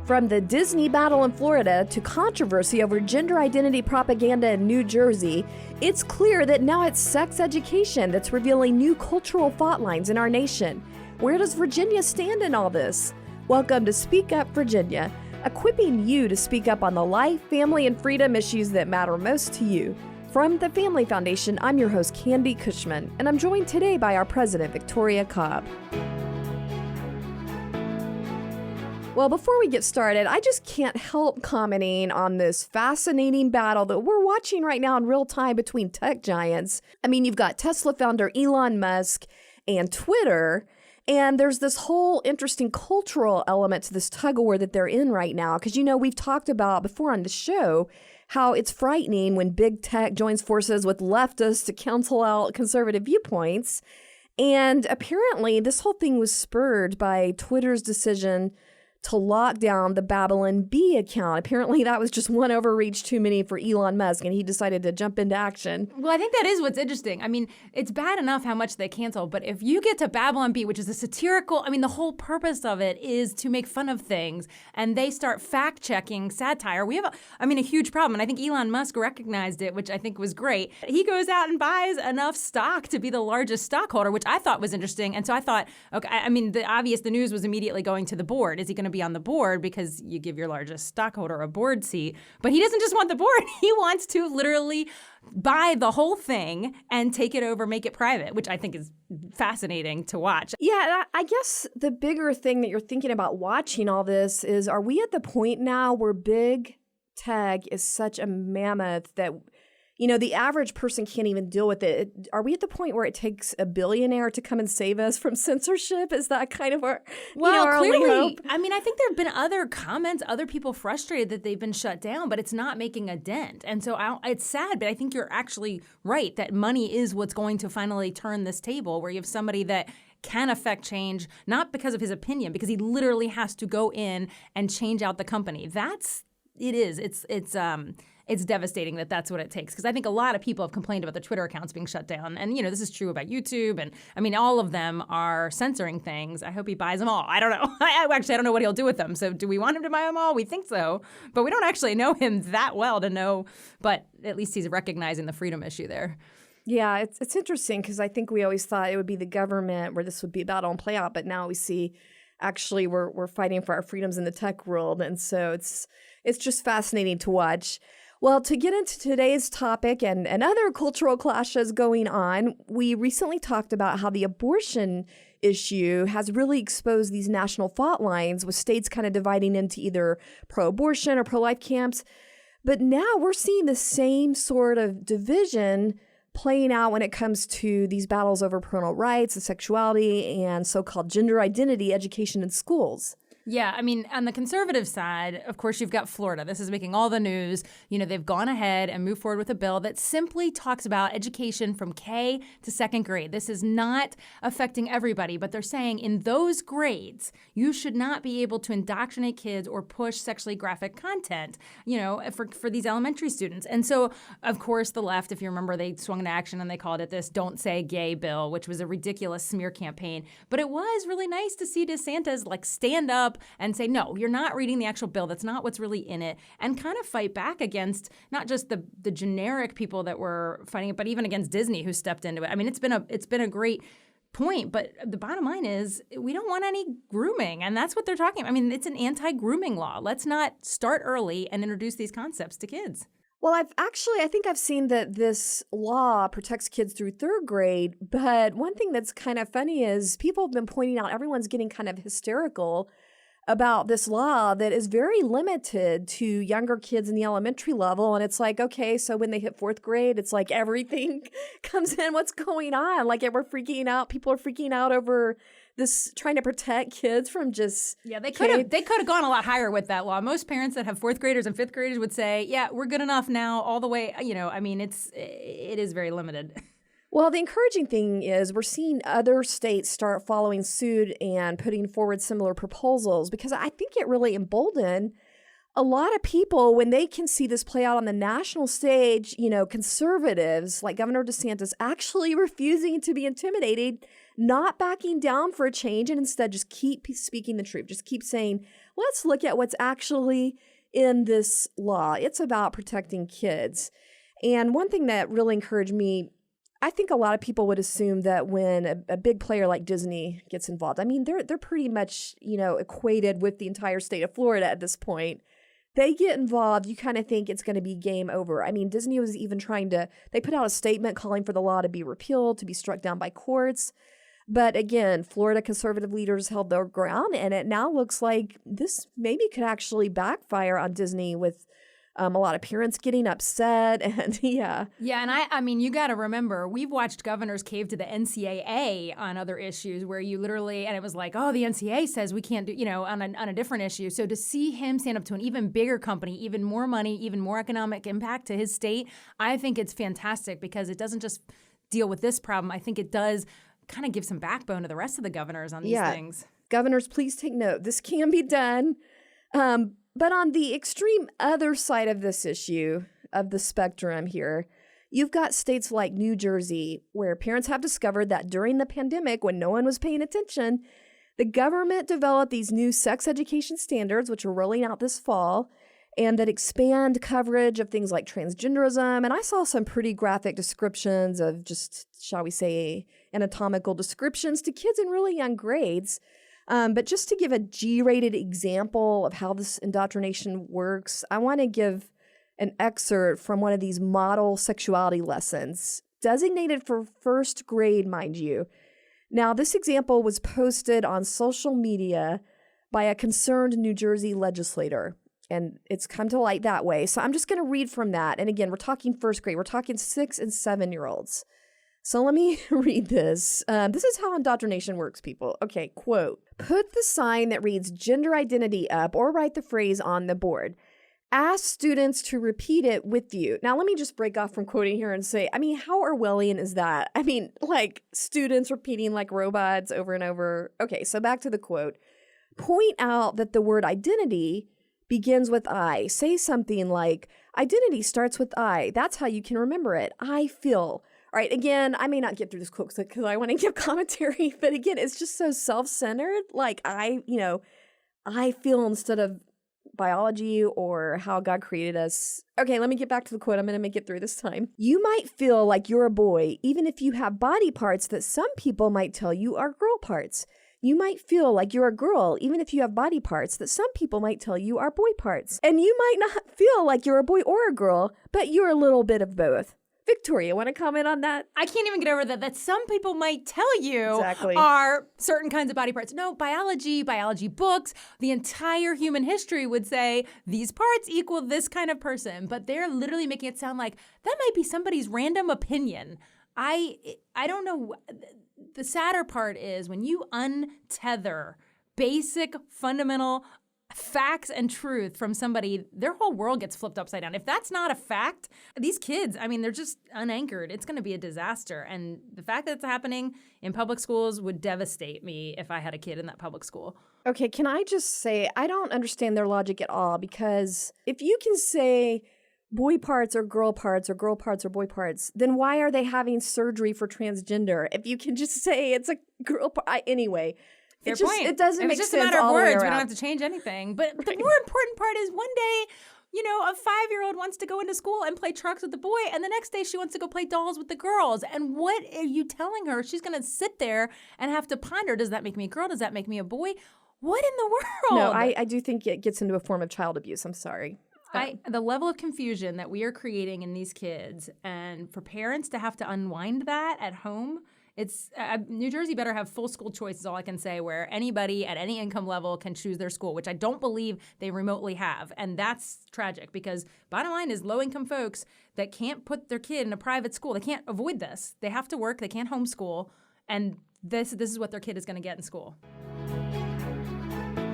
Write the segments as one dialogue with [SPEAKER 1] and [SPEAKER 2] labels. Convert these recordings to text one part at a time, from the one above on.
[SPEAKER 1] From the Disney battle in Florida to controversy over gender identity propaganda in New Jersey, it's clear that now it's sex education that's revealing new cultural fault lines in our nation. Where does Virginia stand in all this? Welcome to Speak Up Virginia, equipping you to speak up on the life, family, and freedom issues that matter most to you. From the Family Foundation, I'm your host, Candy Cushman, and I'm joined today by our president, Victoria Cobb. Well, before we get started, I just can't help commenting on this fascinating battle that we're watching right now in real time between tech giants. I mean, you've got Tesla founder Elon Musk and Twitter, and there's this whole interesting cultural element to this tug-of-war that they're in right now. Because, you know, we've talked about before on the show how it's frightening when big tech joins forces with leftists to cancel out conservative viewpoints. And apparently, this whole thing was spurred by Twitter's decision to lock down the Babylon Bee account. Apparently that was just one overreach too many for Elon Musk, and he decided to jump into action.
[SPEAKER 2] Well, I think that is what's interesting. I mean, it's bad enough how much they cancel, but if you get to Babylon Bee, which is a satirical, the whole purpose of it is to make fun of things, and they start fact-checking satire, we have a huge problem, and I think Elon Musk recognized it, which I think was great. He goes out and buys enough stock to be the largest stockholder, which I thought was interesting, and so I thought, okay, the news was immediately going to the board. Is he going to be on the board because you give your largest stockholder a board seat? But he doesn't just want the board. He wants to literally buy the whole thing and take it over, make it private, which I think is fascinating to watch.
[SPEAKER 1] Yeah, I guess the bigger thing that you're thinking about watching all this is, are we at the point now where big tech is such a mammoth that, you know, the average person can't even deal with it? Are we at the point where it takes a billionaire to come and save us from censorship? Is that kind of our, our
[SPEAKER 2] clearly,
[SPEAKER 1] only hope?
[SPEAKER 2] I think there have been other comments, other people frustrated that they've been shut down, but it's not making a dent. And so it's sad, but I think you're actually right that money is what's going to finally turn this table, where you have somebody that can affect change, not because of his opinion, because he literally has to go in and change out the company. It's devastating that that's what it takes, because I think a lot of people have complained about the Twitter accounts being shut down. And, this is true about YouTube. And, all of them are censoring things. I hope he buys them all. I don't know. I don't know what he'll do with them. So do we want him to buy them all? We think so. But we don't actually know him that well to know. But at least he's recognizing the freedom issue there.
[SPEAKER 1] Yeah, it's interesting, because I think we always thought it would be the government where this would be a battle and play out. But now we see actually we're fighting for our freedoms in the tech world. And so it's just fascinating to watch. Well, to get into today's topic and other cultural clashes going on, we recently talked about how the abortion issue has really exposed these national fault lines, with states kind of dividing into either pro-abortion or pro-life camps. But now we're seeing the same sort of division playing out when it comes to these battles over parental rights and sexuality and so-called gender identity education in schools.
[SPEAKER 2] Yeah, on the conservative side, of course, you've got Florida. This is making all the news. They've gone ahead and moved forward with a bill that simply talks about education from K to second grade. This is not affecting everybody, but they're saying in those grades, you should not be able to indoctrinate kids or push sexually graphic content, for these elementary students. And so, of course, the left, if you remember, they swung into action and they called it this Don't Say Gay bill, which was a ridiculous smear campaign. But it was really nice to see DeSantis stand up and say, no, you're not reading the actual bill. That's not what's really in it. And kind of fight back against not just the generic people that were fighting it, but even against Disney, who stepped into it. It's been a great point, but the bottom line is we don't want any grooming. And that's what they're talking about. It's an anti-grooming law. Let's not start early and introduce these concepts to kids.
[SPEAKER 1] Well, I think I've seen that this law protects kids through third grade, but one thing that's kind of funny is people have been pointing out everyone's getting kind of hysterical about this law that is very limited to younger kids in the elementary level. And it's like, okay, so when they hit fourth grade, it's like everything comes in. What's going on? Like, we're freaking out. People are freaking out over this, trying to protect kids from just...
[SPEAKER 2] Yeah, they could have gone a lot higher with that law. Most parents that have fourth graders and fifth graders would say, yeah, we're good enough now all the way. It is very limited.
[SPEAKER 1] Well, the encouraging thing is we're seeing other states start following suit and putting forward similar proposals, because I think it really emboldened a lot of people when they can see this play out on the national stage, conservatives like Governor DeSantis actually refusing to be intimidated not backing down for a change, and instead just keep speaking the truth. Just keep saying, let's look at what's actually in this law. It's about protecting kids. And one thing that really encouraged me, I think a lot of people would assume that when a big player like Disney gets involved, I mean, they're pretty much, equated with the entire state of Florida at this point. They get involved, you kind of think it's going to be game over. I mean, Disney was even they put out a statement calling for the law to be repealed, to be struck down by courts. But again, Florida conservative leaders held their ground, and it now looks like this maybe could actually backfire on Disney with a lot of parents getting upset. And yeah.
[SPEAKER 2] Yeah. And I mean, you got to remember, we've watched governors cave to the NCAA on other issues where you literally, and it was like, oh, the NCAA says we can't do, on a different issue. So to see him stand up to an even bigger company, even more money, even more economic impact to his state, I think it's fantastic because it doesn't just deal with this problem. I think it does kind of give some backbone to the rest of the governors on these things.
[SPEAKER 1] Governors, please take note. This can be done. But on the extreme other side of this issue, of the spectrum here, you've got states like New Jersey, where parents have discovered that during the pandemic, when no one was paying attention, the government developed these new sex education standards, which are rolling out this fall, and that expand coverage of things like transgenderism. And I saw some pretty graphic descriptions of just, shall we say, anatomical descriptions to kids in really young grades. But just to give a G-rated example of how this indoctrination works, I want to give an excerpt from one of these model sexuality lessons, designated for first grade, mind you. Now, this example was posted on social media by a concerned New Jersey legislator, and it's come to light that way. So I'm just going to read from that. And again, we're talking first grade. We're talking 6 and 7-year-olds. So let me read this. This is how indoctrination works, people. Okay, quote, "Put the sign that reads gender identity up or write the phrase on the board. Ask students to repeat it with you." Now, let me just break off from quoting here and say, I mean, how Orwellian is that? I mean, like students repeating like robots over and over. Okay, so back to the quote. "Point out that the word identity begins with I. Say something like, identity starts with I. That's how you can remember it. I feel." All right, again, I may not get through this quote because I want to give commentary, but again, it's just so self-centered. Like I feel instead of biology or how God created us. Okay, let me get back to the quote. I'm going to make it through this time. "You might feel like you're a boy, even if you have body parts that some people might tell you are girl parts. You might feel like you're a girl, even if you have body parts that some people might tell you are boy parts. And you might not feel like you're a boy or a girl, but you're a little bit of both." Victoria, want to comment on that?
[SPEAKER 2] I can't even get over that some people might tell you
[SPEAKER 1] exactly.
[SPEAKER 2] are certain kinds of body parts. No, biology books, the entire human history would say these parts equal this kind of person, but they're literally making it sound like that might be somebody's random opinion. I don't know. The sadder part is when you untether basic, fundamental facts and truth from somebody, their whole world gets flipped upside down. If that's not a fact, these kids, I mean, they're just unanchored. It's going to be a disaster. And the fact that it's happening in public schools would devastate me if I had a kid in that public school.
[SPEAKER 1] Okay, can I just say, I don't understand their logic at all, because if you can say boy parts or girl parts or girl parts or boy parts, then why are they having surgery for transgender? If you can just say it's a girl part, anyway.
[SPEAKER 2] Fair point.
[SPEAKER 1] It doesn't make sense.
[SPEAKER 2] It's just a matter of words. We don't have to change anything. But the more important part is one day, a 5-year-old wants to go into school and play trucks with the boy, and the next day she wants to go play dolls with the girls. And what are you telling her? She's going to sit there and have to ponder, does that make me a girl? Does that make me a boy? What in the world?
[SPEAKER 1] No, I do think it gets into a form of child abuse. I'm sorry.
[SPEAKER 2] The level of confusion that we are creating in these kids, and for parents to have to unwind that at home, it's New Jersey better have full school choice is all I can say, where anybody at any income level can choose their school, which I don't believe they remotely have. And that's tragic because bottom line is low-income folks that can't put their kid in a private school, they can't avoid this. They have to work, they can't homeschool, and this is what their kid is going to get in school.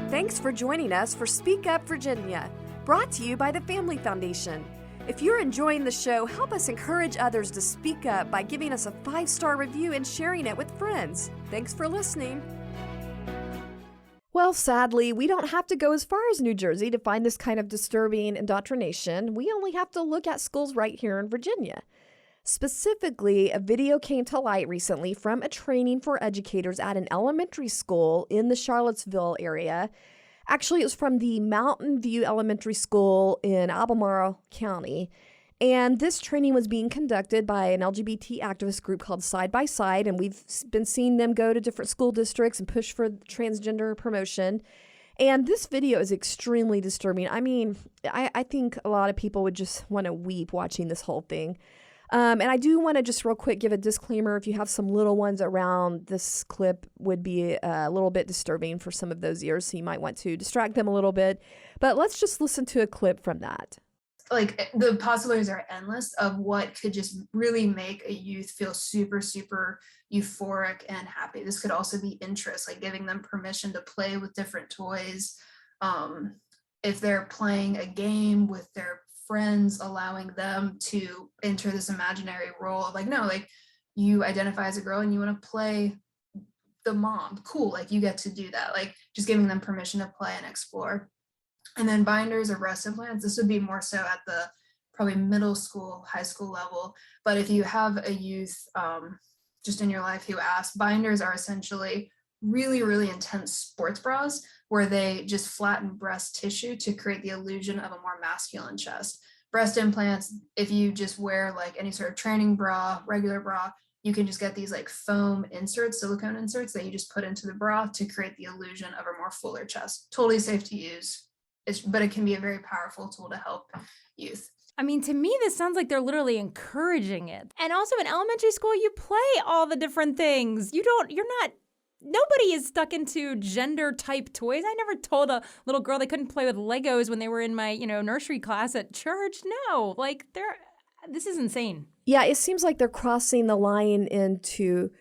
[SPEAKER 1] Thanks for joining us for Speak Up Virginia, brought to you by the Family Foundation. If you're enjoying the show, help us encourage others to speak up by giving us a 5-star review and sharing it with friends. Thanks for listening. Well, sadly, we don't have to go as far as New Jersey to find this kind of disturbing indoctrination. We only have to look at schools right here in Virginia. Specifically, a video came to light recently from a training for educators at an elementary school in the Charlottesville area. Actually, it was from the Mountain View Elementary School in Albemarle County. And this training was being conducted by an LGBT activist group called Side by Side, and we've been seeing them go to different school districts and push for transgender promotion. And this video is extremely disturbing. I mean, I think a lot of people would just want to weep watching this whole thing. And I do want to just real quick give a disclaimer. If you have some little ones around, this clip would be a little bit disturbing for some of those ears, so you might want to distract them a little bit. But let's just listen to a clip from that.
[SPEAKER 3] Like, the possibilities are endless of what could just really make a youth feel super, super euphoric and happy. This could also be interest, like giving them permission to play with different toys. If they're playing a game with their friends, allowing them to enter this imaginary role of like, no, like you identify as a girl and you want to play the mom. Cool, like you get to do that. Like just giving them permission to play and explore. And then binders or breast implants, this would be more so at the probably middle school, high school level. But if you have a youth just in your life who asks, binders are essentially really, really intense sports bras where they just flatten breast tissue to create the illusion of a more masculine chest. Breast implants, if you just wear like any sort of training bra, regular bra, you can just get these like foam inserts, silicone inserts that you just put into the bra to create the illusion of a more fuller chest. Totally safe to use, but it can be a very powerful tool to help youth.
[SPEAKER 2] I mean, to me, this sounds like they're literally encouraging it. And also in elementary school, you play all the different things. Nobody is stuck into gender type toys. I never told a little girl they couldn't play with Legos when they were in my, nursery class at church. No, this is insane.
[SPEAKER 1] Yeah, it seems like they're crossing the line into,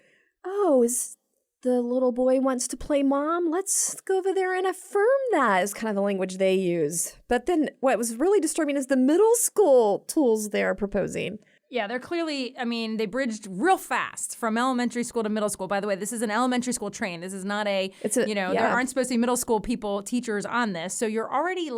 [SPEAKER 1] is the little boy wants to play mom? Let's go over there and affirm that is kind of the language they use. But then what was really disturbing is the middle school tools they're proposing.
[SPEAKER 2] Yeah, they're clearly, they bridged real fast from elementary school to middle school. By the way, this is an elementary school train. This is not there aren't supposed to be middle school teachers on this. So you're already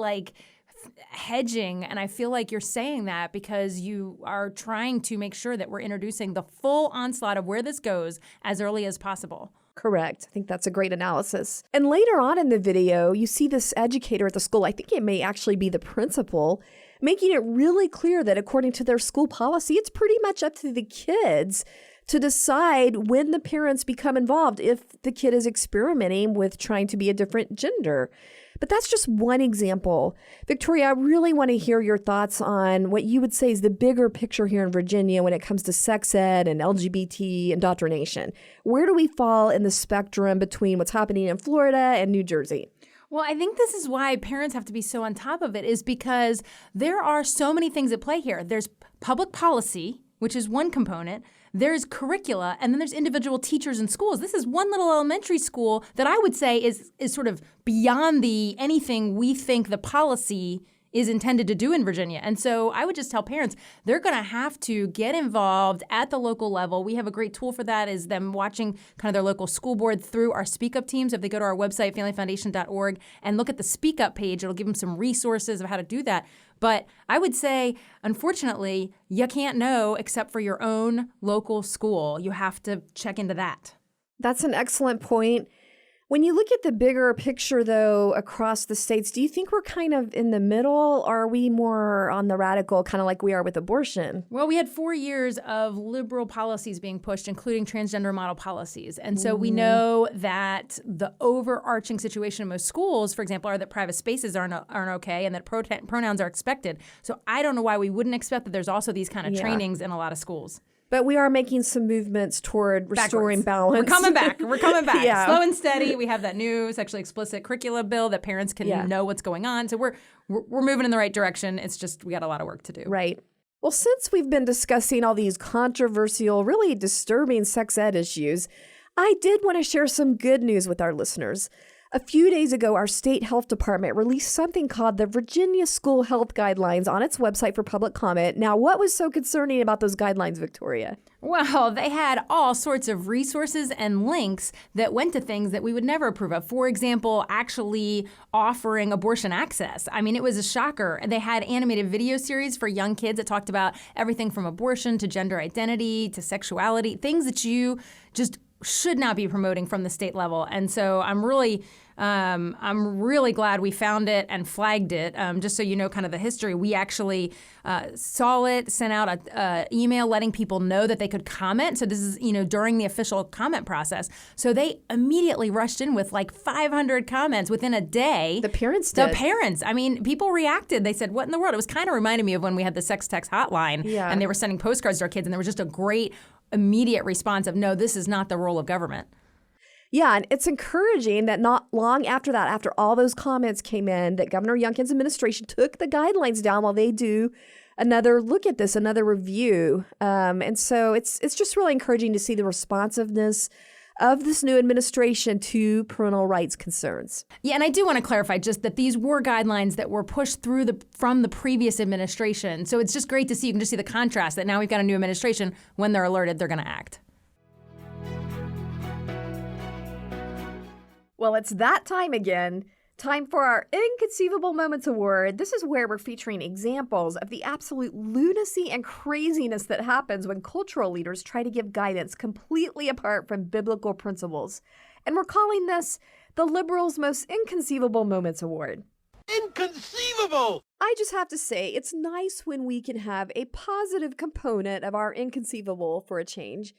[SPEAKER 2] hedging, and I feel like you're saying that because you are trying to make sure that we're introducing the full onslaught of where this goes as early as possible.
[SPEAKER 1] Correct. I think that's a great analysis. And later on in the video, you see this educator at the school, I think it may actually be the principal, making it really clear that according to their school policy, it's pretty much up to the kids to decide when the parents become involved if the kid is experimenting with trying to be a different gender. But that's just one example. Victoria, I really want to hear your thoughts on what you would say is the bigger picture here in Virginia when it comes to sex ed and LGBT indoctrination. Where do we fall in the spectrum between what's happening in Florida and New Jersey?
[SPEAKER 2] Well, I think this is why parents have to be so on top of it, is because there are so many things at play here. There's public policy, which is one component. There's curricula, and then there's individual teachers in schools. This is one little elementary school that I would say is sort of beyond anything we think the policy is intended to do in Virginia. And so I would just tell parents, they're going to have to get involved at the local level. We have a great tool for that, is them watching kind of their local school board through our Speak Up teams. If they go to our website, familyfoundation.org, and look at the Speak Up page, it'll give them some resources of how to do that. But I would say, unfortunately, you can't know except for your own local school. You have to check into that.
[SPEAKER 1] That's an excellent point. When you look at the bigger picture, though, across the states, do you think we're kind of in the middle, or are we more on the radical, kind of like we are with abortion?
[SPEAKER 2] Well, we had 4 years of liberal policies being pushed, including transgender model policies. And so we know that the overarching situation in most schools, for example, are that private spaces aren't okay and that pronouns are expected. So I don't know why we wouldn't expect that there's also these kind of trainings in a lot of schools.
[SPEAKER 1] But we are making some movements toward restoring balance.
[SPEAKER 2] We're coming back. Yeah. Slow and steady. We have that new sexually explicit curricula bill that parents can know what's going on. So we're moving in the right direction. It's just we got a lot of work to do.
[SPEAKER 1] Right. Well, since we've been discussing all these controversial, really disturbing sex ed issues, I did want to share some good news with our listeners. A few days ago, our state health department released something called the Virginia School Health Guidelines on its website for public comment. Now, what was so concerning about those guidelines, Victoria?
[SPEAKER 2] Well, they had all sorts of resources and links that went to things that we would never approve of. For example, actually offering abortion access. I mean, it was a shocker. They had animated video series for young kids that talked about everything from abortion to gender identity to sexuality, things that you just should not be promoting from the state level. And so I'm really glad we found it and flagged it. Just so you know kind of the history, we actually saw it, sent out an email letting people know that they could comment. So this is, during the official comment process. So they immediately rushed in with like 500 comments within a day.
[SPEAKER 1] The parents did.
[SPEAKER 2] The parents. I mean, people reacted. They said, what in the world? It was kind of reminding me of when we had the sex text hotline and they were sending postcards to our kids, and there was just a great immediate response of, no, this is not the role of government.
[SPEAKER 1] Yeah, and it's encouraging that not long after that, after all those comments came in, that Governor Youngkin's administration took the guidelines down while they do another look at this, another review. And so it's just really encouraging to see the responsiveness of this new administration to parental rights concerns.
[SPEAKER 2] Yeah, and I do want to clarify just that these were guidelines that were pushed through from the previous administration. So it's just great to see. You can just see the contrast that now we've got a new administration. When they're alerted, they're going to act.
[SPEAKER 1] Well, it's that time again. Time for our Inconceivable Moments Award. This is where we're featuring examples of the absolute lunacy and craziness that happens when cultural leaders try to give guidance completely apart from biblical principles. And we're calling this the Liberals' Most Inconceivable Moments Award.
[SPEAKER 4] Inconceivable!
[SPEAKER 1] I just have to say, it's nice when we can have a positive component of our inconceivable for a change.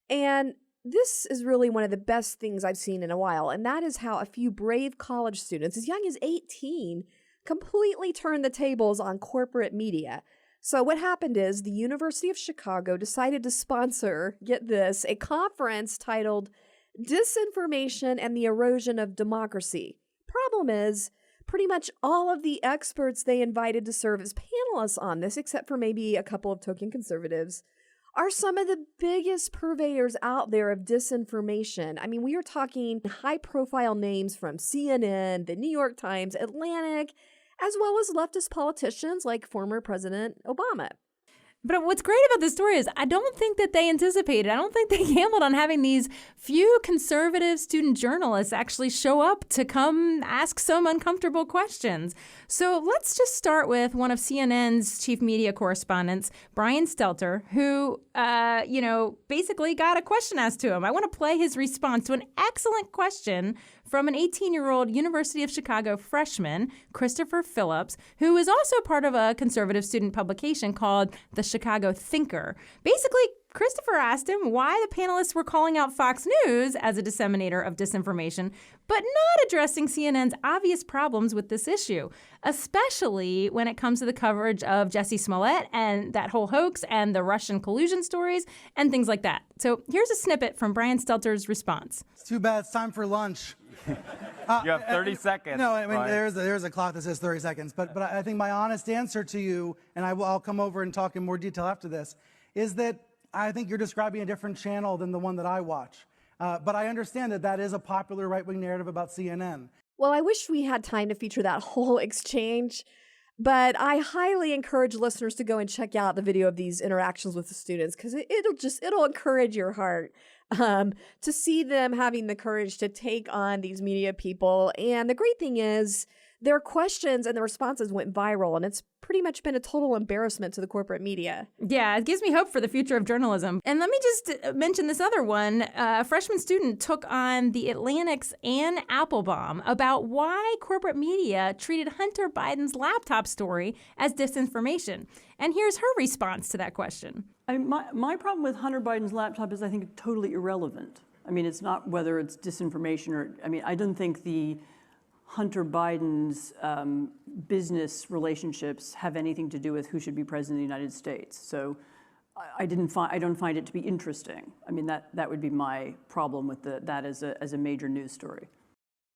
[SPEAKER 1] And this is really one of the best things I've seen in a while, and that is how a few brave college students, as young as 18, completely turned the tables on corporate media. So what happened is the University of Chicago decided to sponsor, get this, a conference titled Disinformation and the Erosion of Democracy. Problem is, pretty much all of the experts they invited to serve as panelists on this, except for maybe a couple of token conservatives, are some of the biggest purveyors out there of disinformation. I mean, we are talking high-profile names from CNN, the New York Times, Atlantic, as well as leftist politicians like former President Obama.
[SPEAKER 2] But what's great about this story is I don't think that they anticipated. I don't think they gambled on having these few conservative student journalists actually show up to come ask some uncomfortable questions. So let's just start with one of CNN's chief media correspondents, Brian Stelter, who, basically got a question asked to him. I want to play his response to an excellent question from an 18-year-old University of Chicago freshman, Christopher Phillips, who is also part of a conservative student publication called The Chicago Thinker. Basically, Christopher asked him why the panelists were calling out Fox News as a disseminator of disinformation, but not addressing CNN's obvious problems with this issue, especially when it comes to the coverage of Jussie Smollett and that whole hoax and the Russian collusion stories and things like that. So here's a snippet from Brian Stelter's response.
[SPEAKER 5] It's too bad. It's time for lunch.
[SPEAKER 4] You have 30 seconds.
[SPEAKER 5] No, I mean,
[SPEAKER 4] Brian.
[SPEAKER 5] there's a clock that says 30 seconds. But I think my honest answer to you, and I'll come over and talk in more detail after this, is that I think you're describing a different channel than the one that I watch. But I understand that is a popular right-wing narrative about CNN.
[SPEAKER 1] Well, I wish we had time to feature that whole exchange, but I highly encourage listeners to go and check out the video of these interactions with the students, because it'll encourage your heart to see them having the courage to take on these media people. And the great thing is their questions and the responses went viral, and it's pretty much been a total embarrassment to the corporate media.
[SPEAKER 2] Yeah, it gives me hope for the future of journalism. And let me just mention this other one. A freshman student took on the Atlantic's Ann Applebaum about why corporate media treated Hunter Biden's laptop story as disinformation. And here's her response to that question.
[SPEAKER 6] My problem with Hunter Biden's laptop is I think it's totally irrelevant. I mean, it's not whether it's disinformation or, I don't think the Hunter Biden's business relationships have anything to do with who should be president of the United States. So I don't find it to be interesting. I mean, that would be my problem with that as a major news story.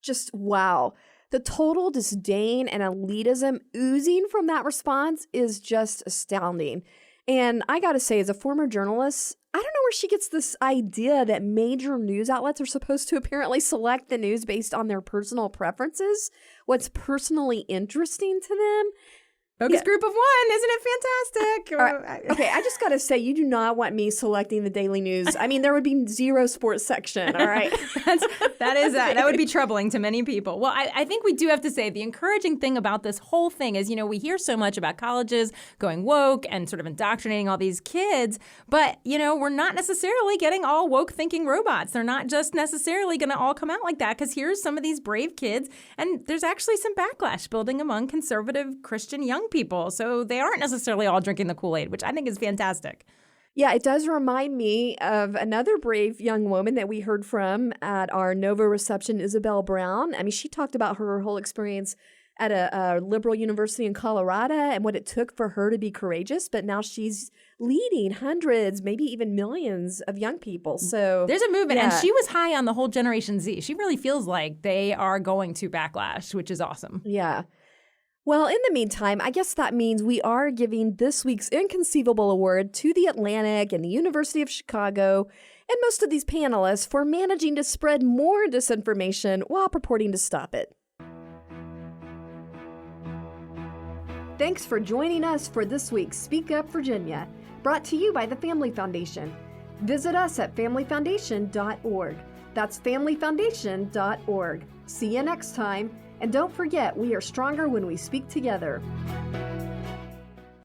[SPEAKER 1] Just wow. The total disdain and elitism oozing from that response is just astounding. And I got to say, as a former journalist, I don't know where she gets this idea that major news outlets are supposed to apparently select the news based on their personal preferences, what's personally interesting to them.
[SPEAKER 2] Focus group of one, isn't it fantastic?
[SPEAKER 1] Okay, I just got to say, you do not want me selecting the daily news. I mean, there would be zero sports section, all right?
[SPEAKER 2] That would be troubling to many people. Well, I think we do have to say the encouraging thing about this whole thing is, we hear so much about colleges going woke and sort of indoctrinating all these kids, but, we're not necessarily getting all woke thinking robots. They're not just necessarily going to all come out like that, because here's some of these brave kids, and there's actually some backlash building among conservative Christian young people. So they aren't necessarily all drinking the Kool-Aid, which I think is fantastic.
[SPEAKER 1] Yeah, it does remind me of another brave young woman that we heard from at our Nova reception, Isabel Brown. I mean, she talked about her whole experience at a liberal university in Colorado and what it took for her to be courageous. But now she's leading hundreds, maybe even millions of young people. So
[SPEAKER 2] there's a movement, and she was high on the whole Generation Z. She really feels like they are going to backlash, which is awesome.
[SPEAKER 1] Yeah. Well, in the meantime, I guess that means we are giving this week's Inconceivable Award to the Atlantic and the University of Chicago and most of these panelists for managing to spread more disinformation while purporting to stop it. Thanks for joining us for this week's Speak Up Virginia, brought to you by the Family Foundation. Visit us at familyfoundation.org. That's familyfoundation.org. See you next time. And don't forget, we are stronger when we speak together.